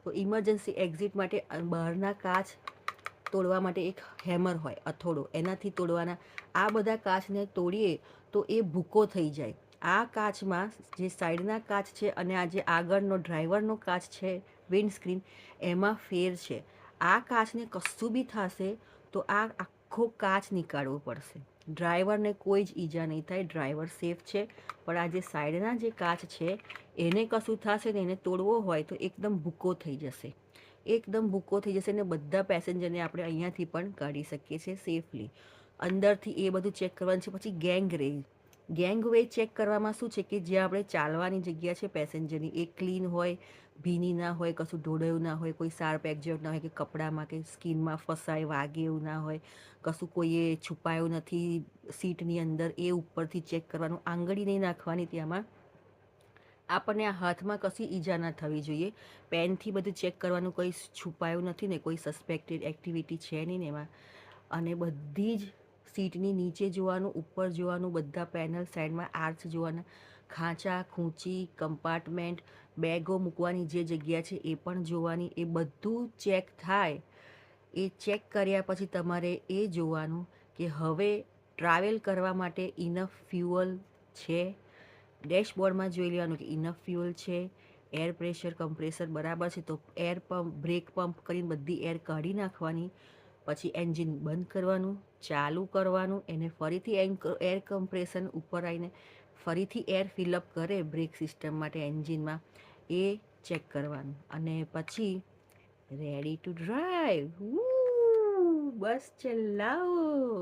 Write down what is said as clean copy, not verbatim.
તો emergency exit માટે બહારના કાચ તોડવા માટે એક હેમર હોય, અથોડો, એનાથી તોડવાના. આ બધા કાચને તોડીએ તો એ ભૂકો થઈ જાય. આ કાચમાં જે સાઈડના કાચ છે અને આ જે આગળનો ડ્રાઈવરનો કાચ છે, વિન્ડસ્ક્રીન, એમાં ફેર છે. આ કાચને કશું બી થશે તો આ આખો કાચ નીકાળવો પડશે. ડ્રાઈવરને કોઈ જ ઈજા નહીં થાય, ડ્રાઈવર સેફ છે. પણ આ જે સાઈડના જે કાચ છે એને કશું થશે ને એને તોડવો હોય તો એકદમ ભૂકો થઈ જશે. એકદમ ભૂકો થઈ જશે ને બધા પેસેન્જરને આપણે અહીંયાથી પણ કાઢી શકીએ છીએ સેફલી. અંદરથી એ બધું ચેક કરવાનું છે. પછી ગેંગવે ચેક કરવામાં શું છે કે જ્યાં આપણે ચાલવાની જગ્યા છે પેસેન્જરની, એ ક્લીન હોય, ભીની ના હોય, કશું ઢોળેલું ના હોય, કોઈ શાર્પ એક્ઝેટ ના હોય કે કપડામાં કે સ્કિનમાં ફસાય વાગે એવું ના હોય, કશું કોઈએ છુપાયું નથી સીટની અંદર, એ ઉપરથી ચેક કરવાનું. આંગળી નહીં નાખવાની ત્યાંમાં. આપણને આ હાથમાં કશી ઈજા ના થવી જોઈએ. પેનથી બધું ચેક કરવાનું, કોઈ છુપાયું નથી ને, કોઈ સસ્પેક્ટેડ એક્ટિવિટી છે નહીં ને એમાં. અને બધી જ સીટની નીચે જોવાનું, ઉપર જોવાનું, બધા પેનલ સાઈડમાં આર્ચ જોવાના, ખાંચા ખૂંચી, કમ્પાર્ટમેન્ટ, બેગો મૂકવાની જે જગ્યા છે એ પણ જોવાની. એ બધું ચેક થાય. એ ચેક કર્યા પછી તમારે એ જોવાનું કે હવે ટ્રાવેલ કરવા માટે ઇનફ ફ્યુઅલ છે. ડેશબોર્ડમાં જોઈ લેવાનું કે ઇનફ ફ્યુઅલ છે, એર પ્રેશર કમ્પ્રેસર બરાબર છે. તો એર પંપ, બ્રેક પંપ કરીને બધી એર કાઢી નાખવાની. પછી એન્જિન બંધ કરવાનું, ચાલુ કરવાનું, એને ફરીથી એર કમ્પ્રેશન ઉપર આવીને ફરીથી એર ફિલઅપ કરે બ્રેક સિસ્ટમ માટે એન્જિનમાં, એ ચેક કરવાનું. અને પછી રેડી ટુ ડ્રાઈવ. બસ ચલાવો.